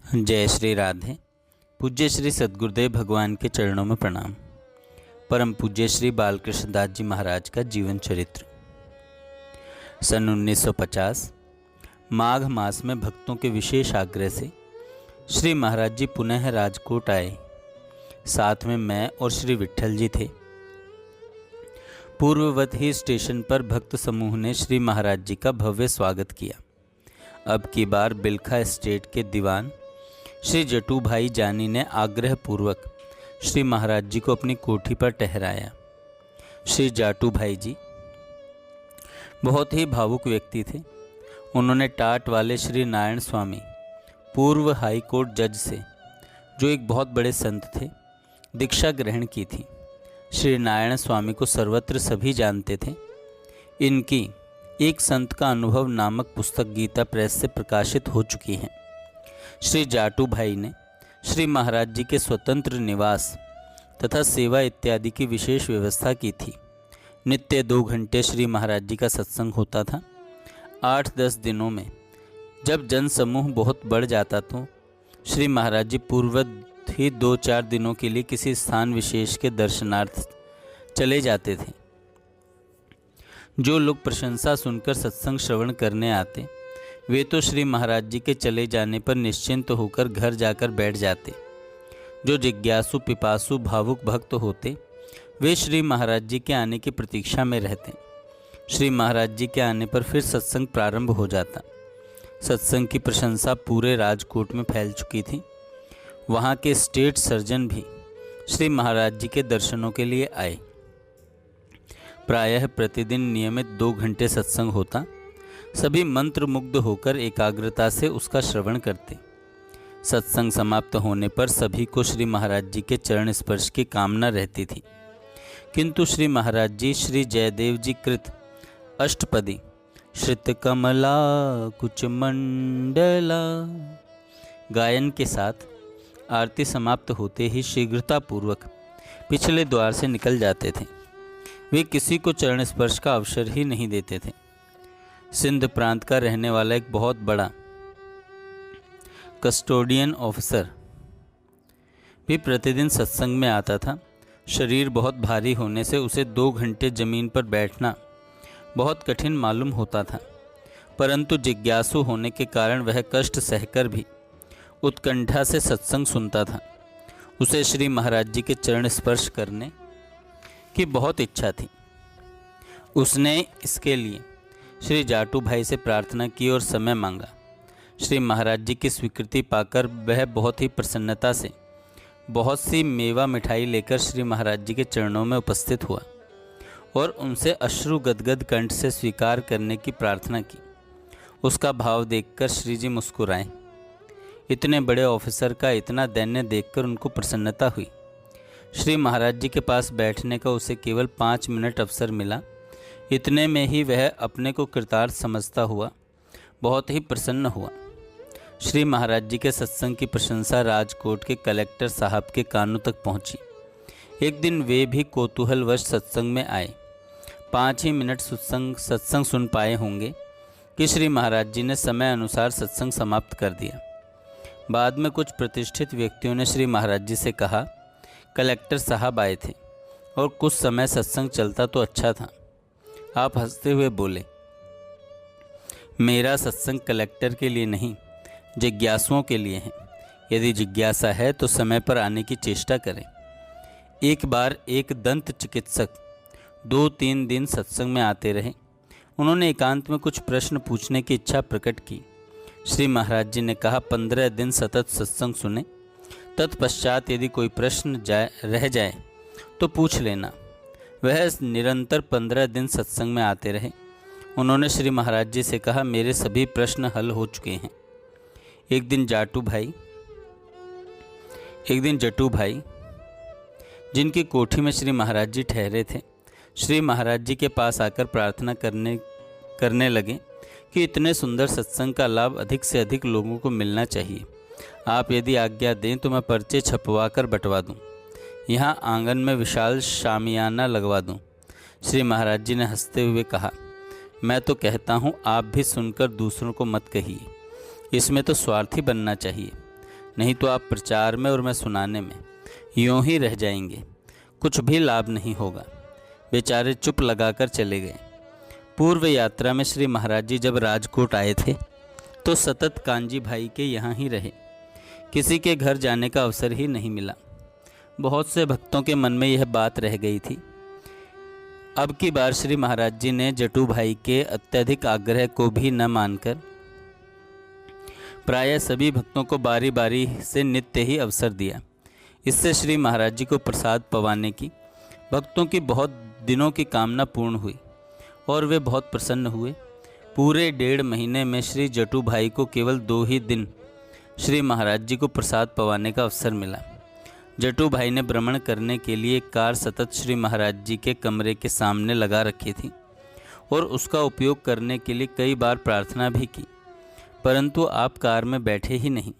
जय श्री राधे। पूज्य श्री सद्गुरुदेव भगवान के चरणों में प्रणाम। परम पूज्य श्री बालकृष्ण दास जी महाराज का जीवन चरित्र। सन 1950 माघ मास में भक्तों के विशेष आग्रह से श्री महाराज जी पुनः राजकोट आए। साथ में मैं और श्री विट्ठल जी थे। पूर्ववत ही स्टेशन पर भक्त समूह ने श्री महाराज जी का भव्य स्वागत किया। अब की बार बिलखा स्टेट के दीवान श्री जटू भाई जानी ने आग्रह पूर्वक श्री महाराज जी को अपनी कोठी पर ठहराया। श्री जाटू भाई जी बहुत ही भावुक व्यक्ति थे। उन्होंने टाट वाले श्री नारायण स्वामी पूर्व हाई कोर्ट जज से, जो एक बहुत बड़े संत थे, दीक्षा ग्रहण की थी। श्री नारायण स्वामी को सर्वत्र सभी जानते थे। इनकी एक संत का अनुभव नामक पुस्तक गीता प्रेस से प्रकाशित हो चुकी है। श्री जाटू भाई ने श्री महाराज जी के स्वतंत्र निवास तथा सेवा इत्यादि की विशेष व्यवस्था की थी। नित्य 2 घंटे श्री महाराज जी का सत्संग होता था। 8-10 दिनों में जब जन समूह बहुत बढ़ जाता तो श्री महाराज जी पूर्ववत ही 2-4 दिनों के लिए किसी स्थान विशेष के दर्शनार्थ चले जाते थे। जो लोग प्रशंसा सुनकर सत्संग श्रवण करने आते, वे तो श्री महाराज जी के चले जाने पर निश्चिंत होकर घर जाकर बैठ जाते। जो जिज्ञासु पिपासु भावुक भक्त होते, वे श्री महाराज जी के आने की प्रतीक्षा में रहते। श्री महाराज जी के आने पर फिर सत्संग प्रारंभ हो जाता। सत्संग की प्रशंसा पूरे राजकोट में फैल चुकी थी। वहाँ के स्टेट सर्जन भी श्री महाराज जी के दर्शनों के लिए आए। प्रायः प्रतिदिन नियमित 2 घंटे सत्संग होता। सभी मंत्रमुग्ध होकर एकाग्रता से उसका श्रवण करते। सत्संग समाप्त होने पर सभी को श्री महाराज जी के चरण स्पर्श की कामना रहती थी, किंतु श्री महाराज जी श्री जयदेव जी कृत अष्टपदी श्रित कमला कुच मंडला गायन के साथ आरती समाप्त होते ही शीघ्रतापूर्वक पिछले द्वार से निकल जाते थे। वे किसी को चरण स्पर्श का अवसर ही नहीं देते थे। सिंध प्रांत का रहने वाला एक बहुत बड़ा कस्टोडियन ऑफिसर भी प्रतिदिन सत्संग में आता था। शरीर बहुत भारी होने से उसे 2 घंटे जमीन पर बैठना बहुत कठिन मालूम होता था, परंतु जिज्ञासु होने के कारण वह कष्ट सहकर भी उत्कंठा से सत्संग सुनता था। उसे श्री महाराज जी के चरण स्पर्श करने की बहुत इच्छा थी। उसने इसके लिए श्री जाटू भाई से प्रार्थना की और समय मांगा। श्री महाराज जी की स्वीकृति पाकर वह बहुत ही प्रसन्नता से बहुत सी मेवा मिठाई लेकर श्री महाराज जी के चरणों में उपस्थित हुआ और उनसे अश्रु गदगद कंठ से स्वीकार करने की प्रार्थना की। उसका भाव देखकर श्री जी मुस्कुराए। इतने बड़े ऑफिसर का इतना दैन्य देखकर उनको प्रसन्नता हुई। श्री महाराज जी के पास बैठने का उसे केवल 5 मिनट अवसर मिला। इतने में ही वह अपने को कृतार्थ समझता हुआ बहुत ही प्रसन्न हुआ। श्री महाराज जी के सत्संग की प्रशंसा राजकोट के कलेक्टर साहब के कानों तक पहुंची। एक दिन वे भी कौतूहलवश सत्संग में आए। 5 ही मिनट सत्संग सुन पाए होंगे कि श्री महाराज जी ने समय अनुसार सत्संग समाप्त कर दिया। बाद में कुछ प्रतिष्ठित व्यक्तियों ने श्री महाराज जी से कहा, कलेक्टर साहब आए थे और कुछ समय सत्संग चलता तो अच्छा था। आप हंसते हुए बोले, मेरा सत्संग कलेक्टर के लिए नहीं, जिज्ञासुओं के लिए है। यदि जिज्ञासा है तो समय पर आने की चेष्टा करें। एक बार एक दंत चिकित्सक 2-3 दिन सत्संग में आते रहे। उन्होंने एकांत में कुछ प्रश्न पूछने की इच्छा प्रकट की। श्री महाराज जी ने कहा, 15 दिन सतत सत्संग सुने, तत्पश्चात यदि कोई प्रश्न रह जाए तो पूछ लेना। वह निरंतर 15 दिन सत्संग में आते रहे। उन्होंने श्री महाराज जी से कहा, मेरे सभी प्रश्न हल हो चुके हैं। एक दिन जटू भाई जिनकी कोठी में श्री महाराज जी ठहरे थे, श्री महाराज जी के पास आकर प्रार्थना करने लगे कि इतने सुंदर सत्संग का लाभ अधिक से अधिक लोगों को मिलना चाहिए। आप यदि आज्ञा दें तो मैं पर्चे छपवा कर बंटवा दूँ, यहाँ आंगन में विशाल शामियाना लगवा दूँ। श्री महाराज जी ने हंसते हुए कहा, मैं तो कहता हूँ आप भी सुनकर दूसरों को मत कहिए, इसमें तो स्वार्थी बनना चाहिए। नहीं तो आप प्रचार में और मैं सुनाने में यूं ही रह जाएंगे, कुछ भी लाभ नहीं होगा। बेचारे चुप लगाकर चले गए। पूर्व यात्रा में श्री महाराज जी जब राजकोट आए थे तो सतत कांजी भाई के यहाँ ही रहे, किसी के घर जाने का अवसर ही नहीं मिला। बहुत से भक्तों के मन में यह बात रह गई थी। अब की बार श्री महाराज जी ने जटू भाई के अत्यधिक आग्रह को भी न मानकर प्रायः सभी भक्तों को बारी बारी से नित्य ही अवसर दिया। इससे श्री महाराज जी को प्रसाद पवाने की भक्तों की बहुत दिनों की कामना पूर्ण हुई और वे बहुत प्रसन्न हुए। पूरे 1.5 महीने में श्री जटू भाई को केवल 2 ही दिन श्री महाराज जी को प्रसाद पवाने का अवसर मिला। जटू भाई ने भ्रमण करने के लिए एक कार सतत श्री महाराज जी के कमरे के सामने लगा रखी थी और उसका उपयोग करने के लिए कई बार प्रार्थना भी की, परंतु आप कार में बैठे ही नहीं।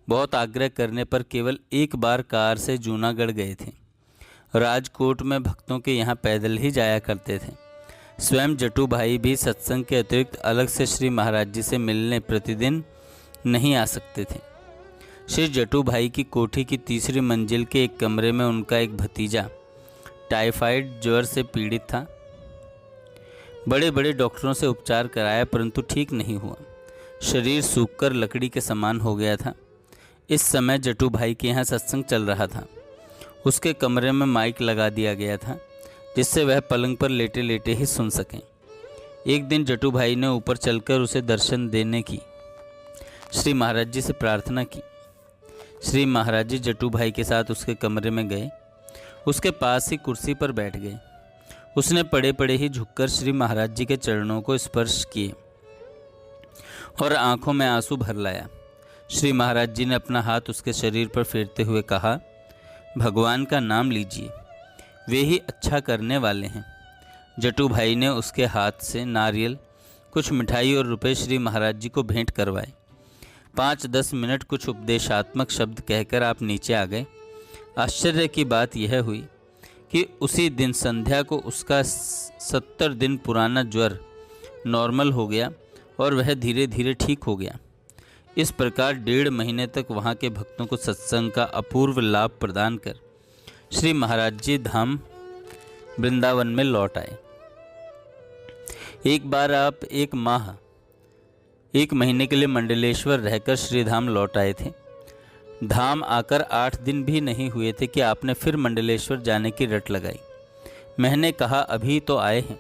बहुत आग्रह करने पर केवल एक बार कार से जूनागढ़ गए थे। राजकोट में भक्तों के यहाँ पैदल ही जाया करते थे। स्वयं जटू भाई भी सत्संग के अतिरिक्त अलग से श्री महाराज जी से मिलने प्रतिदिन नहीं आ सकते थे। श्री जटू भाई की कोठी की 3री मंजिल के एक कमरे में उनका एक भतीजा टाइफाइड ज्वर से पीड़ित था। बड़े बड़े डॉक्टरों से उपचार कराया परंतु ठीक नहीं हुआ। शरीर सूखकर लकड़ी के समान हो गया था। इस समय जटू भाई के यहाँ सत्संग चल रहा था। उसके कमरे में माइक लगा दिया गया था जिससे वह पलंग पर लेटे लेटे ही सुन सकें। एक दिन जटू भाई ने ऊपर चलकर उसे दर्शन देने की श्री महाराज जी से प्रार्थना की। श्री महाराज जी जटू भाई के साथ उसके कमरे में गए, उसके पास ही कुर्सी पर बैठ गए। उसने पड़े पड़े ही झुककर श्री महाराज जी के चरणों को स्पर्श किए और आंखों में आंसू भर लाया। श्री महाराज जी ने अपना हाथ उसके शरीर पर फेरते हुए कहा, भगवान का नाम लीजिए, वे ही अच्छा करने वाले हैं। जटू भाई ने उसके हाथ से नारियल, कुछ मिठाई और रुपए श्री महाराज जी को भेंट करवाए। 5-10 मिनट कुछ उपदेशात्मक शब्द कहकर आप नीचे आ गए। आश्चर्य की बात यह हुई कि उसी दिन संध्या को उसका 70 दिन पुराना ज्वर नॉर्मल हो गया और वह धीरे धीरे ठीक हो गया। इस प्रकार 1.5 महीने तक वहाँ के भक्तों को सत्संग का अपूर्व लाभ प्रदान कर श्री महाराज जी धाम वृंदावन में लौट आए। एक बार आप 1 महीने के लिए मंडलेश्वर रहकर श्रीधाम लौट आए थे। धाम आकर 8 दिन भी नहीं हुए थे कि आपने फिर मंडलेश्वर जाने की रट लगाई। मैंने कहा अभी तो आए हैं,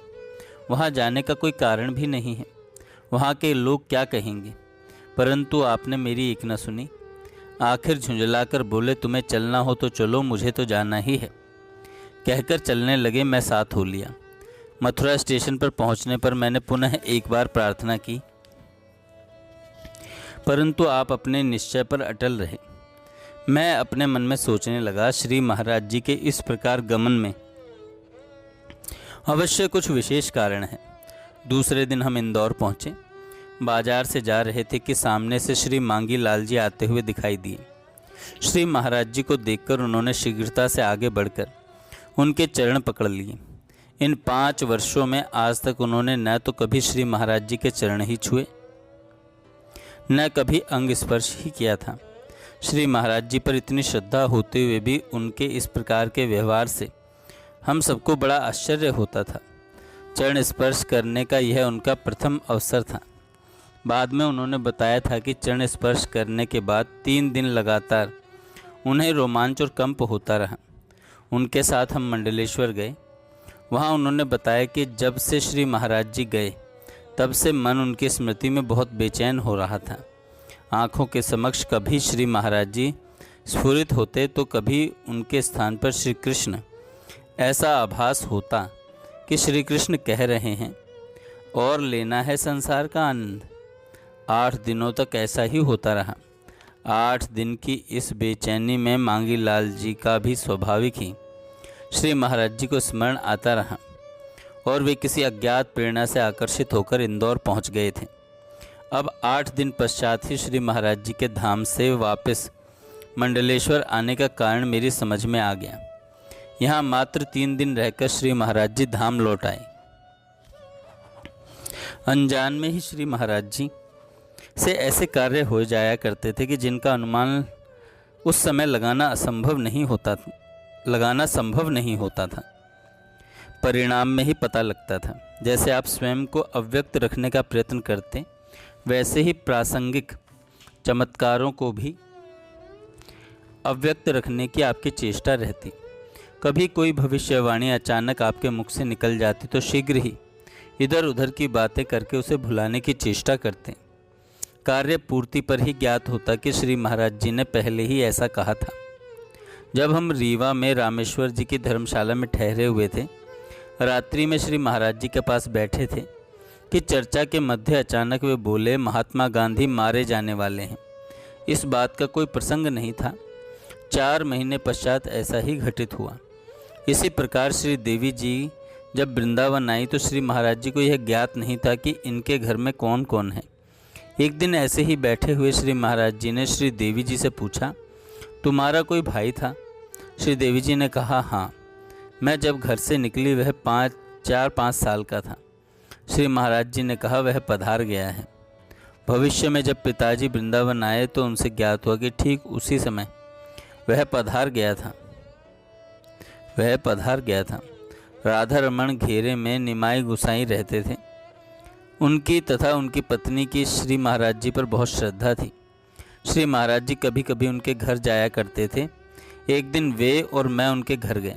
वहाँ जाने का कोई कारण भी नहीं है, वहाँ के लोग क्या कहेंगे, परंतु आपने मेरी एक न सुनी। आखिर झुंझलाकर बोले, तुम्हें चलना हो तो चलो, मुझे तो जाना ही है। कहकर चलने लगे। मैं साथ हो लिया। मथुरा स्टेशन पर पहुंचने पर मैंने पुनः एक बार प्रार्थना की, परंतु आप अपने निश्चय पर अटल रहे। मैं अपने मन में सोचने लगा, श्री महाराज जी के इस प्रकार गमन में अवश्य कुछ विशेष कारण है। दूसरे दिन हम इंदौर पहुंचे। बाजार से जा रहे थे कि सामने से श्री मांगी लाल जी आते हुए दिखाई दिए। श्री महाराज जी को देखकर उन्होंने शीघ्रता से आगे बढ़कर उनके चरण पकड़ लिए। इन 5 वर्षों में आज तक उन्होंने न तो कभी श्री महाराज जी के चरण ही छुए, न कभी अंग स्पर्श ही किया था। श्री महाराज जी पर इतनी श्रद्धा होते हुए भी उनके इस प्रकार के व्यवहार से हम सबको बड़ा आश्चर्य होता था। चरण स्पर्श करने का यह उनका प्रथम अवसर था। बाद में उन्होंने बताया था कि चरण स्पर्श करने के बाद 3 दिन लगातार उन्हें रोमांच और कंप होता रहा। उनके साथ हम मंडलेश्वर गए। वहाँ उन्होंने बताया कि जब से श्री महाराज जी गए तब से मन उनकी स्मृति में बहुत बेचैन हो रहा था। आँखों के समक्ष कभी श्री महाराज जी स्फुरित होते तो कभी उनके स्थान पर श्री कृष्ण। ऐसा आभास होता कि श्री कृष्ण कह रहे हैं, और लेना है संसार का आनंद। 8 दिनों तक ऐसा ही होता रहा। 8 दिन की इस बेचैनी में मांगी लाल जी का भी स्वाभाविक ही श्री महाराज जी को स्मरण आता रहा और वे किसी अज्ञात प्रेरणा से आकर्षित होकर इंदौर पहुंच गए थे। अब 8 दिन पश्चात ही श्री महाराज जी के धाम से वापस मंडलेश्वर आने का कारण मेरी समझ में आ गया। यहाँ मात्र 3 दिन रहकर श्री महाराज जी धाम लौट आए। अनजान में ही श्री महाराज जी से ऐसे कार्य हो जाया करते थे कि जिनका अनुमान उस समय लगाना संभव नहीं होता था। परिणाम में ही पता लगता था। जैसे आप स्वयं को अव्यक्त रखने का प्रयत्न करते, वैसे ही प्रासंगिक चमत्कारों को भी अव्यक्त रखने की आपकी चेष्टा रहती। कभी कोई भविष्यवाणी अचानक आपके मुख से निकल जाती तो शीघ्र ही इधर उधर की बातें करके उसे भुलाने की चेष्टा करते। कार्य पूर्ति पर ही ज्ञात होता कि श्री महाराज जी ने पहले ही ऐसा कहा था। जब हम रीवा में रामेश्वर जी की धर्मशाला में ठहरे हुए थे, रात्रि में श्री महाराज जी के पास बैठे थे कि चर्चा के मध्य अचानक वे बोले, महात्मा गांधी मारे जाने वाले हैं। इस बात का कोई प्रसंग नहीं था। 4 महीने पश्चात ऐसा ही घटित हुआ। इसी प्रकार श्री देवी जी जब वृंदावन आई तो श्री महाराज जी को यह ज्ञात नहीं था कि इनके घर में कौन कौन है। एक दिन ऐसे ही बैठे हुए श्री महाराज जी ने श्री देवी जी से पूछा, तुम्हारा कोई भाई था? श्री देवी जी ने कहा, हाँ, मैं जब घर से निकली वह 4-5 साल का था। श्री महाराज जी ने कहा, वह पधार गया है। भविष्य में जब पिताजी वृंदावन आए तो उनसे ज्ञात हुआ कि ठीक उसी समय वह पधार गया था। राधा रमण घेरे में निमाई गुसाई रहते थे। उनकी तथा उनकी पत्नी की श्री महाराज जी पर बहुत श्रद्धा थी। श्री महाराज जी कभी कभी उनके घर जाया करते थे। एक दिन वे और मैं उनके घर गए।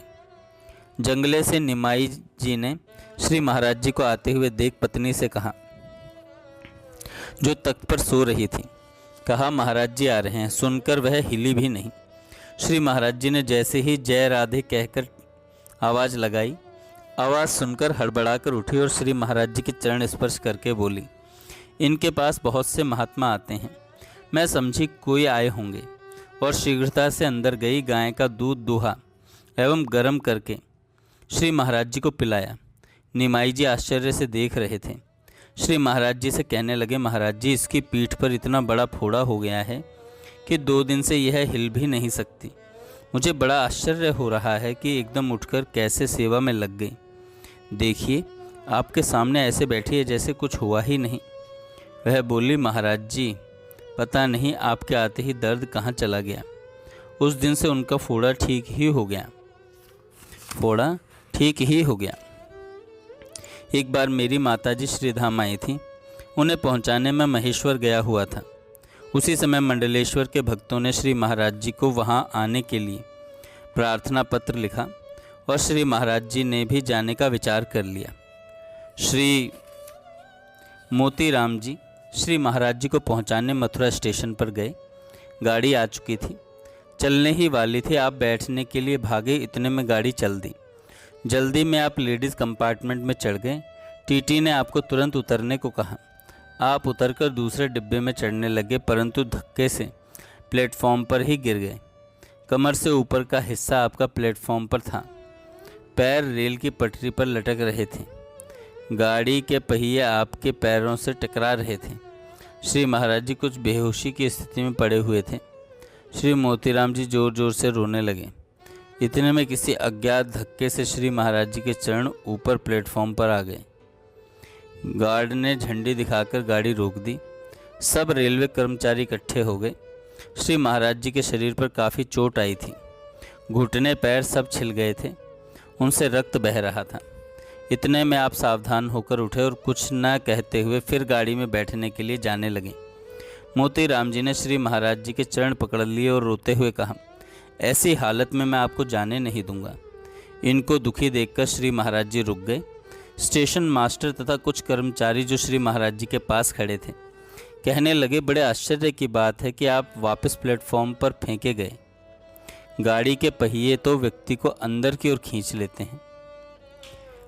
जंगले से निमाई जी ने श्री महाराज जी को आते हुए देख पत्नी से कहा, जो तख्त पर सो रही थी, कहा, महाराज जी आ रहे हैं। सुनकर वह हिली भी नहीं। श्री महाराज जी ने जैसे ही जय राधे कहकर आवाज़ लगाई, आवाज़ सुनकर हड़बड़ाकर उठी और श्री महाराज जी के चरण स्पर्श करके बोली, इनके पास बहुत से महात्मा आते हैं। मैं समझी कोई आए होंगे और शीघ्रता से अंदर गई। गाय का दूध दूहा एवं गर्म करके श्री महाराज जी को पिलाया। निमाई जी आश्चर्य से देख रहे थे। श्री महाराज जी से कहने लगे, महाराज जी, इसकी पीठ पर इतना बड़ा फोड़ा हो गया है कि 2 दिन से यह हिल भी नहीं सकती। मुझे बड़ा आश्चर्य हो रहा है कि एकदम उठकर कैसे सेवा में लग गई। देखिए, आपके सामने ऐसे बैठी है जैसे कुछ हुआ ही नहीं। वह बोली, महाराज जी, पता नहीं आपके आते ही दर्द कहाँ चला गया। उस दिन से उनका फोड़ा ठीक ही हो गया। एक बार मेरी माताजी श्रीधाम आई थी। उन्हें पहुंचाने में महेश्वर गया हुआ था। उसी समय मंडलेश्वर के भक्तों ने श्री महाराज जी को वहां आने के लिए प्रार्थना पत्र लिखा और श्री महाराज जी ने भी जाने का विचार कर लिया। श्री मोतीराम जी श्री महाराज जी को पहुंचाने मथुरा स्टेशन पर गए। गाड़ी आ चुकी थी, चलने ही वाली थी। आप बैठने के लिए भागे, इतने में गाड़ी चल दी। जल्दी में आप लेडीज़ कंपार्टमेंट में चढ़ गए। टीटी ने आपको तुरंत उतरने को कहा। आप उतरकर दूसरे डिब्बे में चढ़ने लगे, परंतु धक्के से प्लेटफॉर्म पर ही गिर गए। कमर से ऊपर का हिस्सा आपका प्लेटफॉर्म पर था। पैर रेल की पटरी पर लटक रहे थे। गाड़ी के पहिए आपके पैरों से टकरा रहे थे। श्री महाराज जी कुछ बेहोशी की स्थिति में पड़े हुए थे। श्री मोतीराम जी जोर जोर से रोने लगे। इतने में किसी अज्ञात धक्के से श्री महाराज जी के चरण ऊपर प्लेटफॉर्म पर आ गए। गार्ड ने झंडी दिखाकर गाड़ी रोक दी। सब रेलवे कर्मचारी इकट्ठे हो गए। श्री महाराज जी के शरीर पर काफ़ी चोट आई थी। घुटने पैर सब छिल गए थे, उनसे रक्त बह रहा था। इतने में आप सावधान होकर उठे और कुछ न कहते हुए फिर गाड़ी में बैठने के लिए जाने लगे। मोतीराम जी ने श्री महाराज जी के चरण पकड़ लिए और रोते हुए कहा, ऐसी हालत में मैं आपको जाने नहीं दूंगा। इनको दुखी देखकर श्री महाराज जी रुक गए। स्टेशन मास्टर तथा कुछ कर्मचारी जो श्री महाराज जी के पास खड़े थे कहने लगे, बड़े आश्चर्य की बात है कि आप वापस प्लेटफॉर्म पर फेंके गए। गाड़ी के पहिए तो व्यक्ति को अंदर की ओर खींच लेते हैं।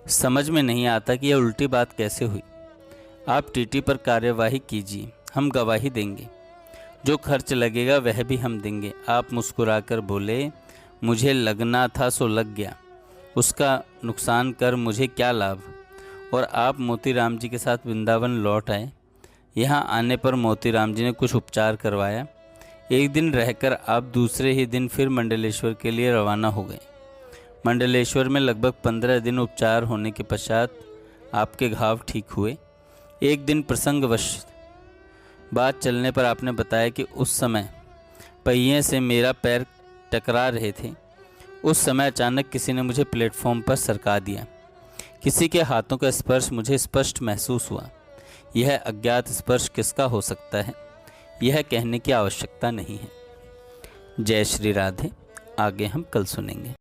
समझ में नहीं आता कि यह उल्टी बात कैसे हुई। आप टीटी पर कार्यवाही कीजिए, हम गवाही देंगे। जो खर्च लगेगा वह भी हम देंगे। आप मुस्कुराकर बोले, मुझे लगना था सो लग गया, उसका नुकसान कर मुझे क्या लाभ। और आप मोतीराम जी के साथ वृंदावन लौट आए। यहाँ आने पर मोतीराम जी ने कुछ उपचार करवाया। एक दिन रहकर आप दूसरे ही दिन फिर मंडलेश्वर के लिए रवाना हो गए। मंडलेश्वर में लगभग 15 दिन उपचार होने के पश्चात आपके घाव ठीक हुए। एक दिन प्रसंगवश बात चलने पर आपने बताया कि उस समय पहिए से मेरा पैर टकरा रहे थे। उस समय अचानक किसी ने मुझे प्लेटफॉर्म पर सरका दिया। किसी के हाथों का स्पर्श मुझे स्पष्ट महसूस हुआ। यह अज्ञात स्पर्श किसका हो सकता है, यह कहने की आवश्यकता नहीं है। जय श्री राधे। आगे हम कल सुनेंगे।